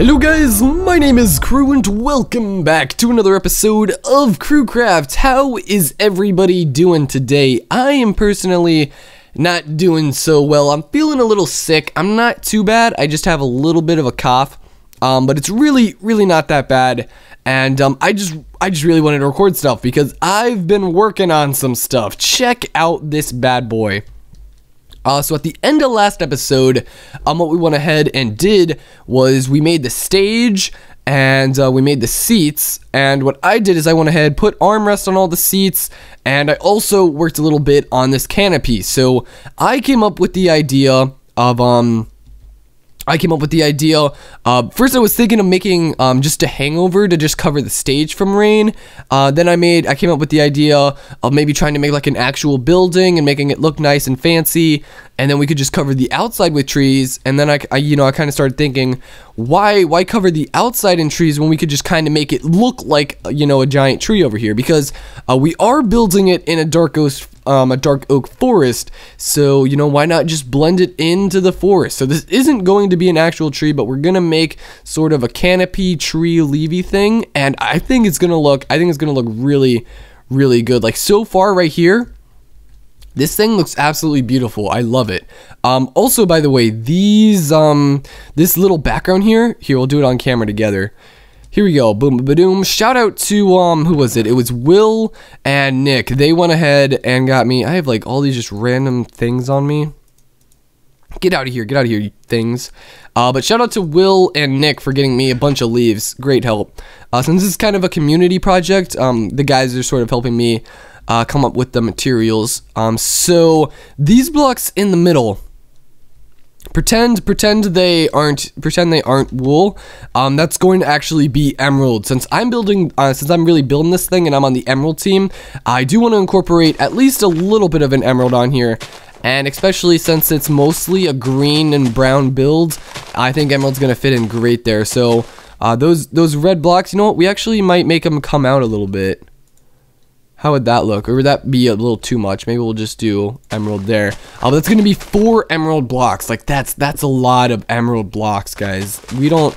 Hello guys, my name is Crew and welcome back to another episode of CR3WCraft. How is everybody doing today? I am personally not doing so well. I'm feeling a little sick. I'm not too bad. I just have a little bit of a cough, but it's really not that bad. And I just really wanted to record stuff because I've been working on some stuff. Check out this bad boy. So at the end of last episode, what we went ahead and did was we made the stage and we made the seats, and what I did is I went ahead, put armrests on all the seats, and I also worked a little bit on this canopy. So I came up with the idea of first I was thinking of making just a hangover to just cover the stage from rain. Then I came up with the idea of maybe trying to make like an actual building and making it look nice and fancy, and then we could just cover the outside with trees. And then I kind of started thinking, why cover the outside in trees when we could just kind of make it look like a giant tree over here, because we are building it in a dark oak forest, so why not just blend it into the forest? So this isn't going to be an actual tree, but we're gonna make sort of a canopy tree leafy thing, and I think it's gonna look really good. Like, so far right here, this thing looks absolutely beautiful. I love it. Also, by the way, this little background here, we'll do it on camera together. Here we go, boom, ba-doom. Shout out to, who was it? It was Will and Nick. They went ahead and got me. I have like all these just random things on me. Get out of here, you things. But shout out to Will and Nick for getting me a bunch of leaves. Great help. Since this is kind of a community project, the guys are sort of helping me come up with the materials. So these blocks in the middle, pretend they aren't wool. That's going to actually be emerald. Since I'm really building this thing and I'm on the emerald team, I do want to incorporate at least a little bit of an emerald on here, and especially since it's mostly a green and brown build, I think emerald's gonna fit in great there. So those red blocks, you know what, we actually might make them come out a little bit. How would that look? Or would that be a little too much? Maybe we'll just do emerald there. But that's gonna be 4 emerald blocks. Like, that's a lot of emerald blocks, guys. We don't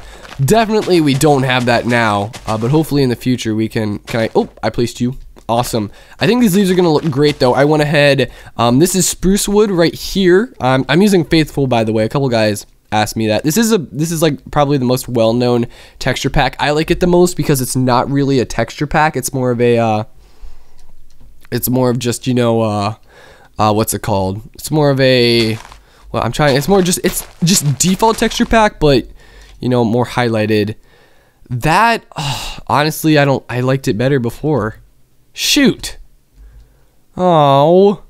have that now. But hopefully in the future we can. Oh, I placed you. Awesome. I think these leaves are gonna look great though. I went ahead. This is spruce wood right here. I'm using Faithful, by the way. A couple guys asked me that. This is like probably the most well-known texture pack. I like it the most because it's not really a texture pack. It's more of a it's more of just, what's it called? It's more of a, well, it's just default texture pack, but, more highlighted. That, honestly, I liked it better before. Shoot. Oh.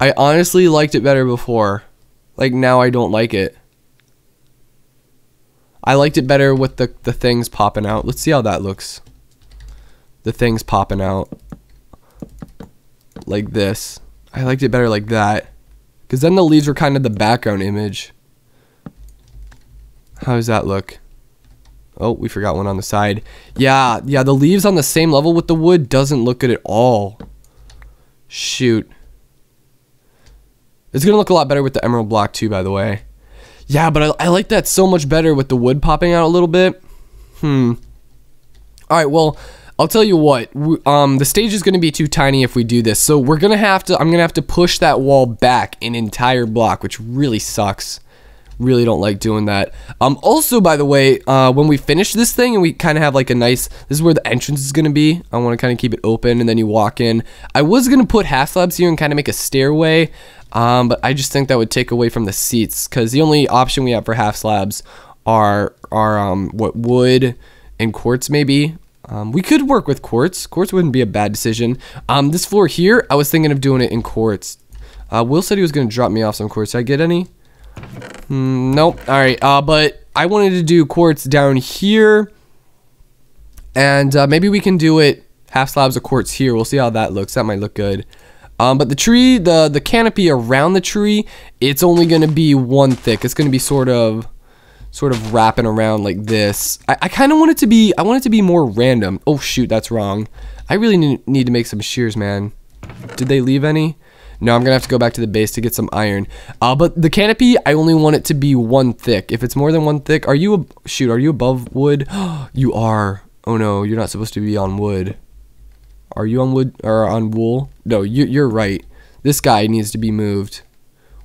I honestly liked it better before. Like, now I don't like it. I liked it better with the things popping out. Let's see how that looks. The things popping out like this. I liked it better like that, because then the leaves were kind of the background image. How does that look? Oh, we forgot one on the side. Yeah, the leaves on the same level with the wood doesn't look good at all. Shoot. It's gonna look a lot better with the emerald block too, by the way. Yeah, but I like that so much better with the wood popping out a little bit. Alright, well, I'll tell you what, the stage is going to be too tiny if we do this, so I'm going to have to push that wall back an entire block, which really sucks. Really don't like doing that. Also, by the way, when we finish this thing and we kind of have like a nice, this is where the entrance is going to be. I want to kind of keep it open and then you walk in. I was going to put half slabs here and kind of make a stairway, but I just think that would take away from the seats, because the only option we have for half slabs are what, wood and quartz maybe. We could work with quartz. Quartz wouldn't be a bad decision. This floor here, I was thinking of doing it in quartz. Will said he was going to drop me off some quartz. Did I get any? Nope. Alright, but I wanted to do quartz down here. And maybe we can do it half slabs of quartz here. We'll see how that looks. That might look good. But the tree, the canopy around the tree, it's only going to be one thick. It's going to be sort of wrapping around like this. I kind of want it to be, more random. Oh shoot, that's wrong. I really need to make some shears, man. Did they leave any? No, I'm gonna have to go back to the base to get some iron. But the canopy, I only want it to be 1 thick. If it's more than 1 thick, are you above wood? You are. Oh no, you're not supposed to be on wood. Are you on wood or on wool? No, you're right. This guy needs to be moved.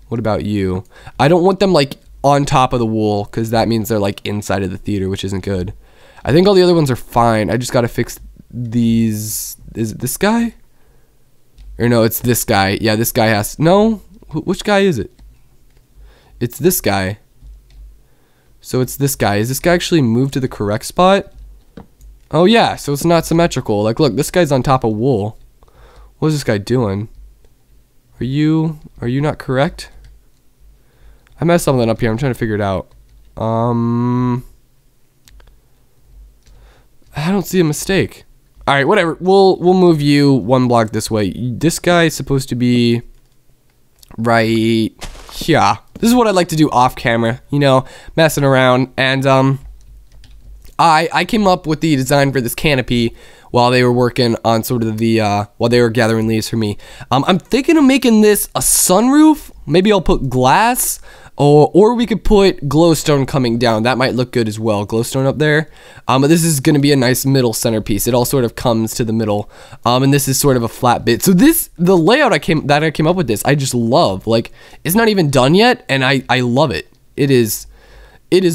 What about you? I don't want them like on top of the wool, because that means they're like inside of the theater, which isn't good. I think all the other ones are fine. I just gotta fix these. Is it this guy? Or no, it's this guy. Yeah, this guy has... No? Which guy is it? It's this guy. So it's this guy. Is this guy actually moved to the correct spot? Oh yeah, so it's not symmetrical. Like, look, this guy's on top of wool. What is this guy doing? Are you not correct? I messed something up here. I'm trying to figure it out. I don't see a mistake. All right, whatever. We'll move you 1 block this way. This guy is supposed to be right here. This is what I like to do off camera, you know, messing around. And I came up with the design for this canopy while they were working on sort of the while they were gathering leaves for me. I'm thinking of making this a sunroof. Maybe I'll put glass, or we could put glowstone coming down. That might look good as well, glowstone up there. But this is going to be a nice middle centerpiece. It all sort of comes to the middle, and this is sort of a flat bit. So the layout I came up with this, I just love. Like, it's not even done yet, and I love it. It is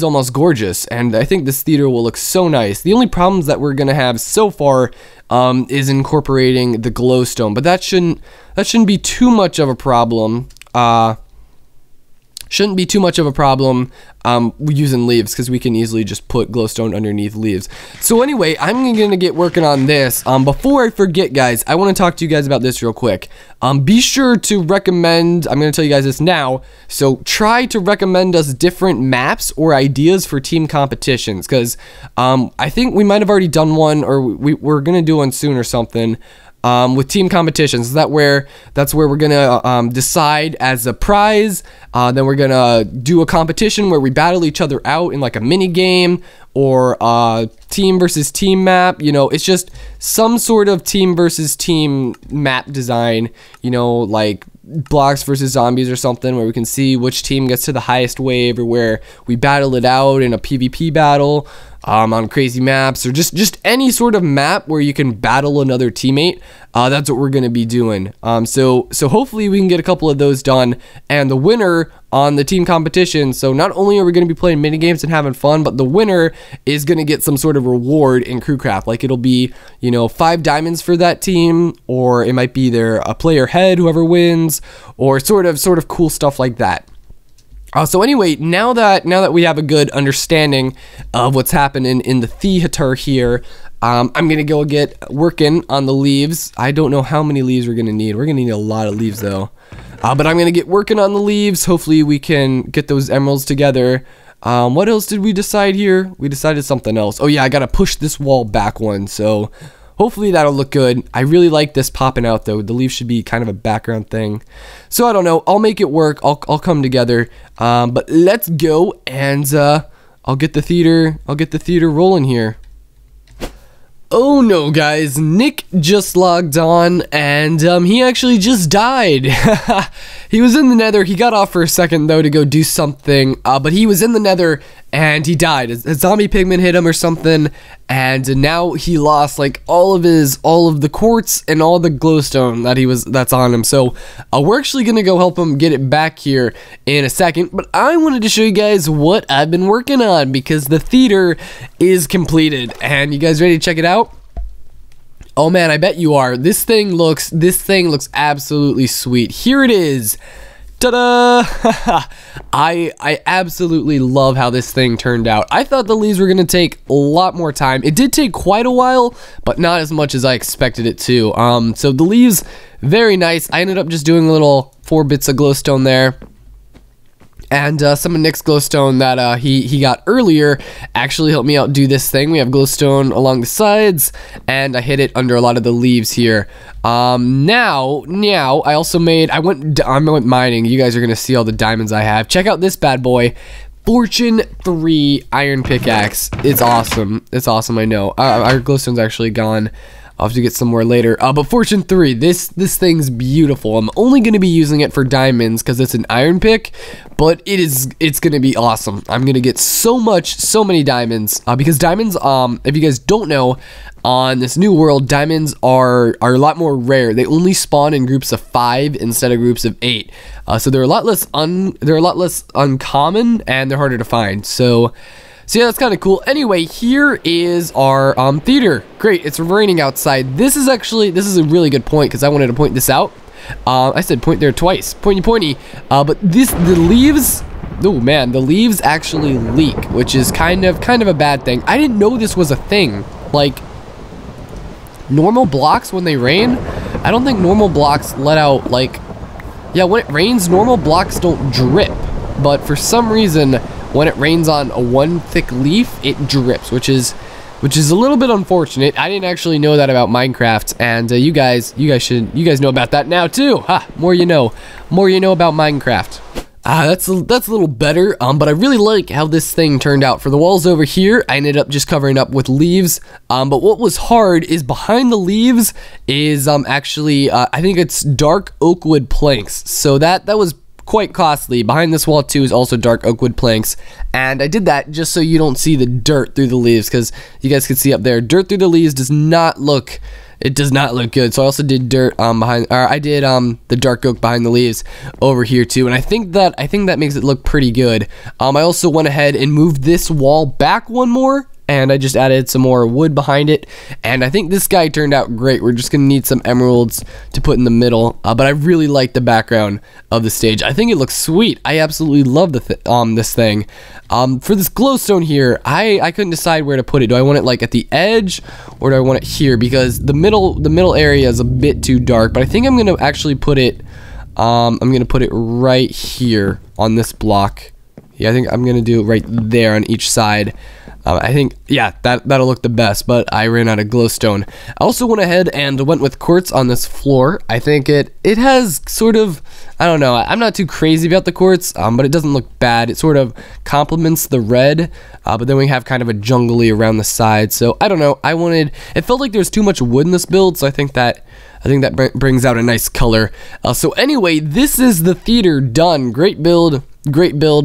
almost gorgeous, and I think this theater will look so nice. The only problems that we're gonna have so far is incorporating the glowstone, but that shouldn't be too much of a problem. Shouldn't be too much of a problem using leaves, because we can easily just put glowstone underneath leaves. So anyway, I'm gonna get working on this. Before I forget, guys, I want to talk to you guys about this real quick. Be sure to recommend, I'm gonna tell you guys this now, so try to recommend us different maps or ideas for team competitions, because I think we might have already done one, or we're gonna do one soon or something. With team competitions, that's where we're gonna decide as a prize. Then we're gonna do a competition where we battle each other out in like a mini game, or team versus team map. You know, it's just some sort of team versus team map design. You know, like blocks versus zombies or something, where we can see which team gets to the highest wave, or where we battle it out in a PvP battle. On crazy maps, or just any sort of map where you can battle another teammate. That's what we're gonna be doing. So hopefully we can get a couple of those done, and the winner on the team competition. So not only are we gonna be playing mini games and having fun, but the winner is gonna get some sort of reward in CR3WCraft. Like, it'll be, you know, 5 diamonds for that team, or it might be a player head, whoever wins, or sort of cool stuff like that. So anyway, now that we have a good understanding of what's happening in the theater here, I'm gonna go get working on the leaves. I don't know how many leaves we're gonna need. We're gonna need a lot of leaves though. But I'm gonna get working on the leaves. Hopefully we can get those emeralds together. What else did we decide here? We decided something else. Oh yeah, I gotta push this wall back one. So hopefully that'll look good. I really like this popping out though. The leaves should be kind of a background thing. So I don't know. I'll make it work. I'll come together. But let's go, and I'll get the theater rolling here. Oh no, guys, Nick just logged on, and he actually just died. He was in the nether. He got off for a second though to go do something, but he was in the nether and he died. A zombie pigman hit him or something, and now he lost like all of the quartz and all the glowstone that's on him. So we're actually gonna go help him get it back here in a second, but I wanted to show you guys what I've been working on, because the theater is completed. And you guys ready to check it out? Oh man, I bet you are. This thing looks absolutely sweet. Here it is. Ta-da! I absolutely love how this thing turned out. I thought the leaves were gonna take a lot more time. It did take quite a while, but not as much as I expected it to. So the leaves, very nice. I ended up just doing a little 4 bits of glowstone there. And some of Nick's glowstone that he got earlier actually helped me out do this thing. We have glowstone along the sides, and I hid it under a lot of the leaves here. Now I also made, I went mining. You guys are gonna see all the diamonds I have. Check out this bad boy, Fortune 3 iron pickaxe. It's awesome. It's awesome. I know. Our glowstone's actually gone. I'll have to get some more later. But Fortune 3, this thing's beautiful. I'm only going to be using it for diamonds because it's an iron pick, but it's going to be awesome. I'm going to get so many diamonds because diamonds, if you guys don't know, on this new world, diamonds are a lot more rare. They only spawn in groups of 5 instead of groups of 8. So they're a lot less uncommon, and they're harder to find. So yeah, that's kind of cool. Anyway, here is our theater. Great, it's raining outside. This is a really good point because I wanted to point this out. I said point there twice. Pointy. But the leaves. Oh man, the leaves actually leak, which is kind of a bad thing. I didn't know this was a thing. Like, normal blocks when they rain, I don't think normal blocks let out, like, yeah, when it rains, normal blocks don't drip. But for some reason, when it rains on one thick leaf, it drips, which is a little bit unfortunate. I didn't actually know that about Minecraft, and you guys know about that now too. Ha, more you know about Minecraft. That's a little better, but I really like how this thing turned out. For the walls over here, I ended up just covering up with leaves, but what was hard is behind the leaves is actually, I think it's dark oak wood planks, so that was quite costly. Behind this wall too is also dark oak wood planks, and I did that just so you don't see the dirt through the leaves, because you guys can see up there, dirt through the leaves does not look good. So I also did dirt I did the dark oak behind the leaves over here too, and I think that makes it look pretty good. I also went ahead and moved this wall back one more, and I just added some more wood behind it, and I think this guy turned out great. We're just gonna need some emeralds to put in the middle, but I really like the background of the stage. I think it looks sweet. I absolutely love this thing. For this glowstone here, I couldn't decide where to put it. Do I want it like at the edge, or do I want it here? Because the middle area is a bit too dark, but I think I'm gonna actually put it right here on this block. Yeah, I think I'm gonna do it right there on each side. I think, yeah, that'll look the best, but I ran out of glowstone. I also went ahead and went with quartz on this floor. I think it has sort of, I don't know, I'm not too crazy about the quartz, but it doesn't look bad. It sort of complements the red, but then we have kind of a jungly around the side. So I don't know, it felt like there's too much wood in this build, so I think that brings out a nice color. So anyway, this is the theater done. Great build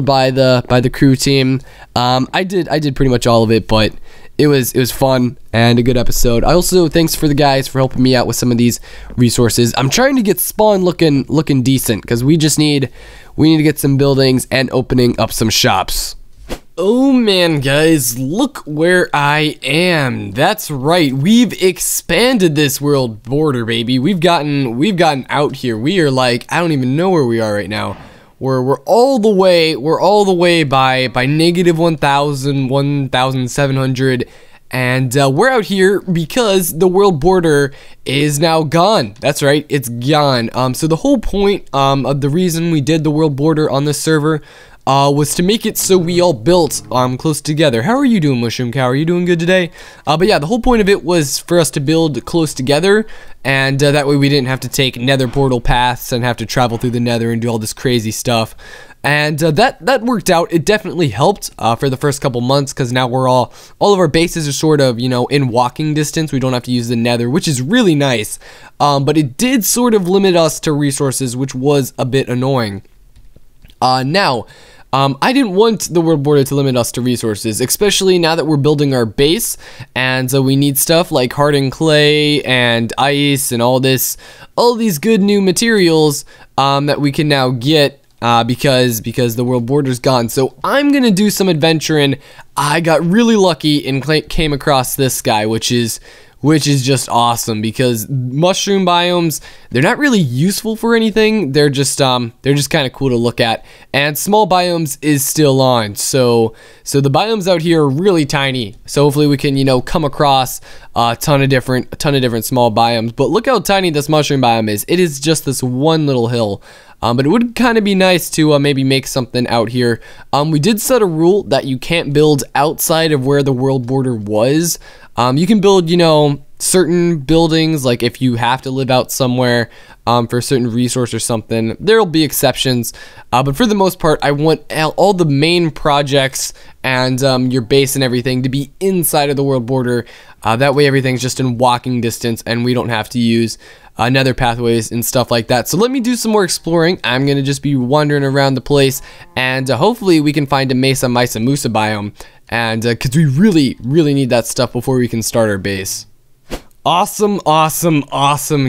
by the crew team. I did pretty much all of it, but it was fun and a good episode. I also, thanks for the guys for helping me out with some of these resources. I'm trying to get spawn looking decent, because we need to get some buildings and opening up some shops. Oh man, guys, look where I am. That's right, we've expanded this world border, baby. We've gotten out here. We are like, I don't even know where we are right now. We're all the way by negative 1,700, and we're out here because the world border is now gone. That's right, it's gone. So the whole point of the reason we did the world border on this server was to make it so we all built close together. How are you doing, Mushroom Cow? Are you doing good today? But yeah, the whole point of it was for us to build close together, and that way we didn't have to take nether portal paths and have to travel through the nether and do all this crazy stuff. And that worked out. It definitely helped for the first couple months, because now all of our bases are sort of, in walking distance. We don't have to use the nether, which is really nice. But it did sort of limit us to resources, which was a bit annoying. Now, I didn't want the world border to limit us to resources, especially now that we're building our base, and so we need stuff like hardened clay and ice and all these good new materials that we can now get because the world border's gone. So I'm gonna do some adventuring. I got really lucky and came across this guy, which is just awesome, because mushroom biomes, they're not really useful for anything. They're just kind of cool to look at. And small biomes is still on. So the biomes out here are really tiny. So hopefully we can, come across a ton of different small biomes. But look how tiny this mushroom biome is. It is just this one little hill. But it would kind of be nice to maybe make something out here. We did set a rule that you can't build outside of where the world border was. You can build, certain buildings, like if you have to live out somewhere for a certain resource or something, there'll be exceptions. But for the most part, I want all the main projects and your base and everything to be inside of the world border. That way everything's just in walking distance and we don't have to use nether pathways and stuff like that. So let me do some more exploring. I'm gonna just be wandering around the place, and hopefully we can find a Mesa Misa Musa biome, and because we really need that stuff before we can start our base. Awesome,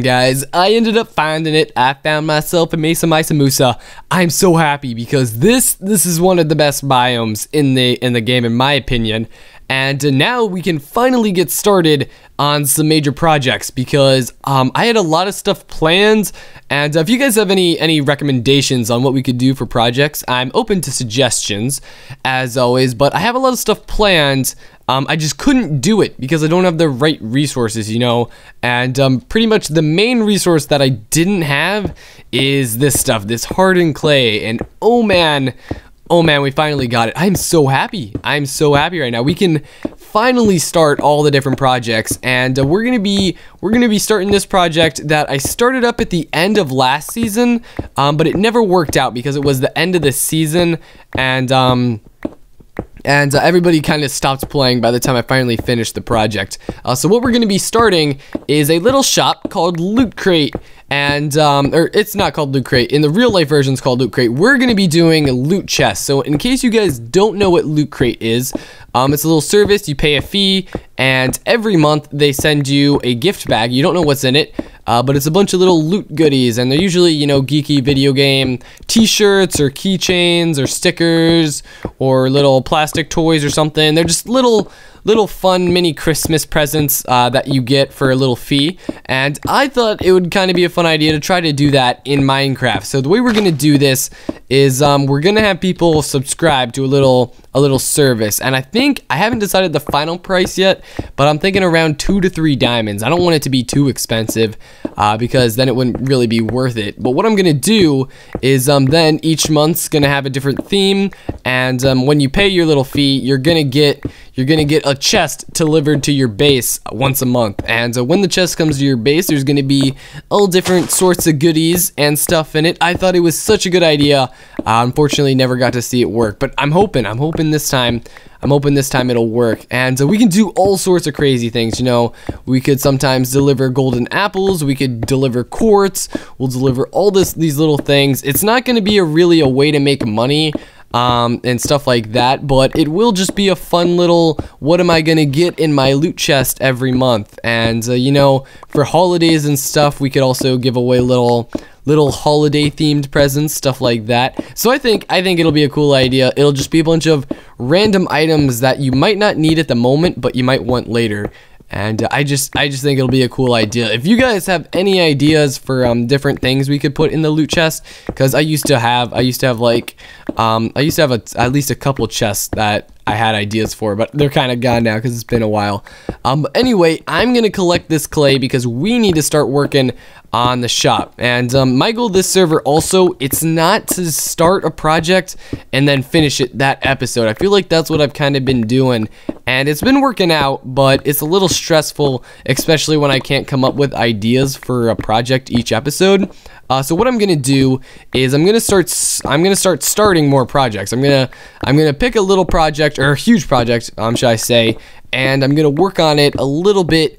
guys. I ended up finding it. I found myself a Mesa Misa Musa. I'm so happy because this is one of the best biomes in the game, in my opinion. And now we can finally get started on some major projects, because I had a lot of stuff planned, and if you guys have any recommendations on what we could do for projects, I'm open to suggestions as always. But I have a lot of stuff planned. I just couldn't do it because I don't have the right resources, you know. And pretty much the main resource that I didn't have is this stuff, this hardened clay. And oh man, we finally got it. I'm so happy. I'm so happy right now. We can finally start all the different projects, and we're gonna be starting this project that I started up at the end of last season, but it never worked out because it was the end of the season, and everybody kind of stopped playing by the time I finally finished the project. So what we're going to be starting is a little shop called Loot Crate, and or it's not called Loot Crate. In the real life version, it's called Loot Crate. We're going to be doing a loot chest. So in case you guys don't know what Loot Crate is, it's a little service. You pay a fee, and every month they send you a gift bag. You don't know what's in it, but it's a bunch of little loot goodies, and they're usually, you know, geeky video game t-shirts or keychains or stickers or little plastic toys or something. They're just little fun mini Christmas presents that you get for a little fee, and I thought it would kind of be a fun idea to try to do that in Minecraft. So the way we're gonna do this is we're gonna have people subscribe to a little service, and I haven't decided the final price yet, but I'm thinking around 2 to 3 diamonds. I don't want it to be too expensive because then it wouldn't really be worth it. But what I'm gonna do is then each month's gonna have a different theme, and when you pay your little fee, you're gonna get a chest delivered to your base once a month. And when the chest comes to your base, there's going to be all different sorts of goodies and stuff in it. I thought it was such a good idea. Unfortunately, never got to see it work, but I'm hoping this time it'll work. And we can do all sorts of crazy things, you know. We could sometimes deliver golden apples, we could deliver quartz, we'll deliver all these little things. It's not going to be really a way to make money and stuff like that, but it will just be a fun little, what am I gonna get in my loot chest every month. And you know, for holidays and stuff, we could also give away little holiday themed presents, stuff like that. So I think it'll be a cool idea. It'll just be a bunch of random items that you might not need at the moment, but you might want later. And I just think it'll be a cool idea. If you guys have any ideas for different things we could put in the loot chest, because I used to have at least a couple chests that I had ideas for, but they're kind of gone now because it's been a while. But anyway, I'm gonna collect this clay because we need to start working on the shop. And my goal this server also, it's not to start a project and then finish it that episode. I feel like that's what I've kind of been doing, and it's been working out, but it's a little stressful, especially when I can't come up with ideas for a project each episode. So what I'm gonna do is I'm gonna start starting more projects. I'm gonna pick a little project, or a huge project, should I say, and I'm gonna work on it a little bit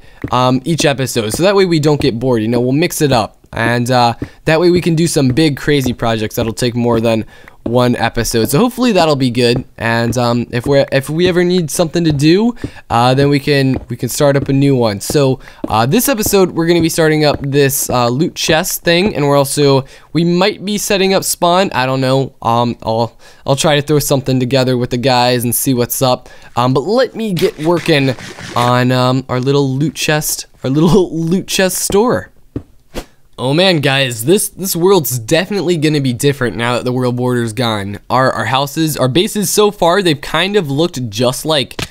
each episode, so that way we don't get bored. You know, we'll mix it up, and that way we can do some big crazy projects that'll take more than one episode. So hopefully that'll be good. And if we ever need something to do, then we can start up a new one. So this episode we're gonna be starting up this loot chest thing, and we might be setting up spawn. I don't know. I'll try to throw something together with the guys and see what's up. But let me get working on our little loot chest store. Oh man, guys, this world's definitely gonna be different now that the world border's gone. Our houses, our bases so far, they've kind of looked just like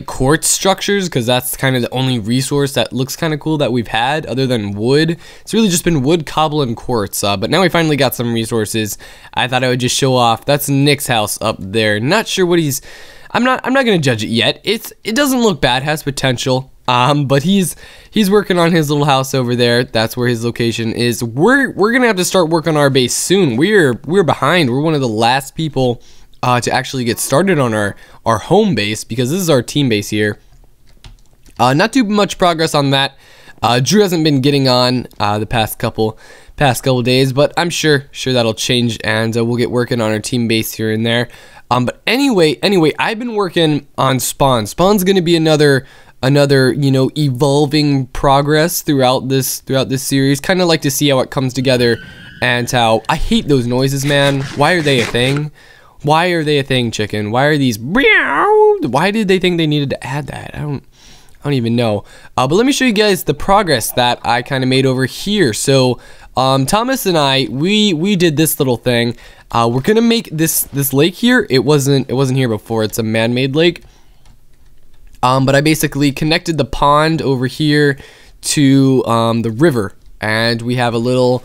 quartz structures, because that's kind of the only resource that looks kind of cool that we've had other than wood. It's really just been wood, cobble, and quartz. But now we finally got some resources. I thought I would just show off. That's Nick's house up there. Not sure what he's. I'm not gonna judge it yet. It doesn't look bad. Has potential. But he's working on his little house over there. That's where his location is. We're gonna have to start work on our base soon. We're behind. We're one of the last people to actually get started on our home base, because this is our team base here. Not too much progress on that. Drew hasn't been getting on the past couple days, but I'm sure that'll change, and we'll get working on our team base here and there. But anyway, I've been working on spawn. Spawn's gonna be another evolving progress throughout this series. Kind of like to see how it comes together, and how I hate those noises, man. Why are they a thing? Why are they a thing, chicken? Why are these? Why did they think they needed to add that? I don't even know. But let me show you guys the progress that I kind of made over here. So Thomas and I, we did this little thing. We're gonna make this lake here. It wasn't here before. It's a man-made lake. But I basically connected the pond over here to the river, and we have a little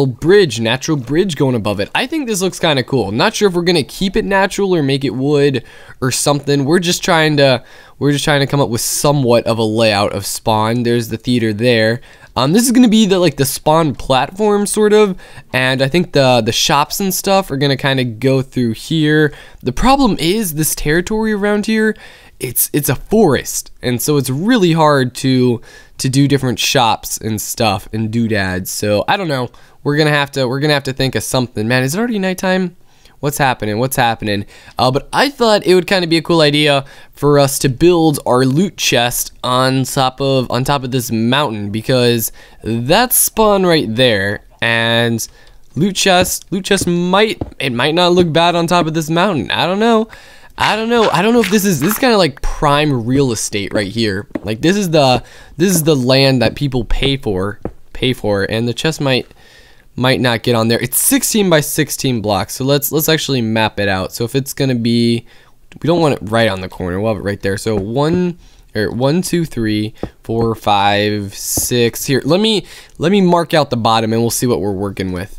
bridge, natural bridge going above it. I think this looks kind of cool. Not sure if we're gonna keep it natural or make it wood or something. We're just trying to come up with somewhat of a layout of spawn. There's the theater there. This is gonna be the spawn platform sort of, and I think the shops and stuff are gonna kind of go through here. The problem is this territory around here. It's a forest, and so it's really hard to do different shops and stuff and doodads. So I don't know. We're gonna have to think of something. Man, is it already nighttime? What's happening? But I thought it would kind of be a cool idea for us to build our loot chest on top of this mountain, because that's spawn right there, and loot chest might not look bad on top of this mountain. I don't know if this is kind of like prime real estate right here. Like this is the land that people pay for, and the chest might not get on there. It's 16 by 16 blocks, so let's actually map it out. So if it's gonna be, we don't want it right on the corner. We'll have it right there. So 1, 2, 3, 4, 5, 6. Here, let me mark out the bottom, and we'll see what we're working with.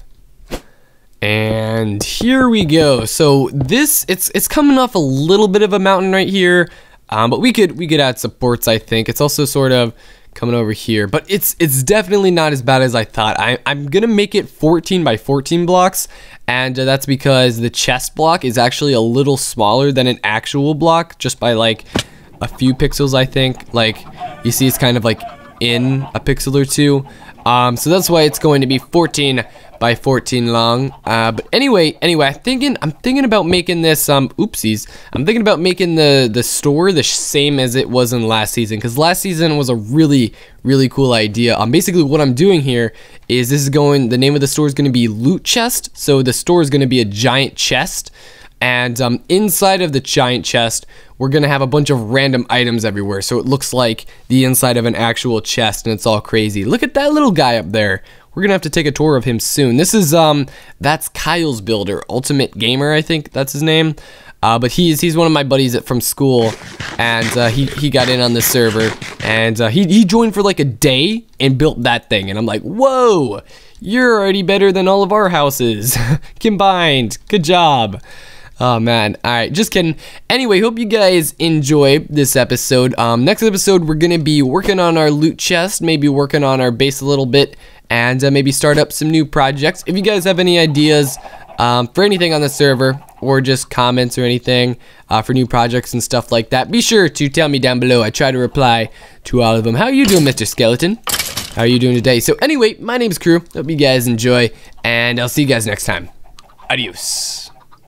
And here we go. So this, it's coming off a little bit of a mountain right here, but we could add supports. I think it's also sort of coming over here, but it's definitely not as bad as I thought. I'm gonna make it 14 by 14 blocks, and that's because the chest block is actually a little smaller than an actual block, just by like a few pixels. I think, like, you see, it's kind of like in a pixel or two. So that's why it's going to be 14 by 14 long. But anyway, I'm thinking about making this, oopsies. I'm thinking about making the store the same as it was in last season, because last season was a really cool idea. Basically what I'm doing here is the name of the store is going to be Loot Chest. So the store is going to be a giant chest, and inside of the giant chest, we're gonna have a bunch of random items everywhere, so it looks like the inside of an actual chest, and it's all crazy. Look at that little guy up there. We're gonna have to take a tour of him soon. This is that's Kyle's builder, Ultimate Gamer, I think that's his name. But he's one of my buddies from school, and he got in on the server, and he joined for like a day and built that thing, and I'm like, whoa, you're already better than all of our houses combined. Good job. Oh man, alright, just kidding. Anyway, hope you guys enjoy this episode. Next episode, we're gonna be working on our loot chest, maybe working on our base a little bit, and maybe start up some new projects. If you guys have any ideas for anything on the server, or just comments or anything for new projects and stuff like that, be sure to tell me down below. I try to reply to all of them. How are you doing, Mr. Skeleton? How are you doing today? So anyway, my name's Crew. Hope you guys enjoy, and I'll see you guys next time. Adios.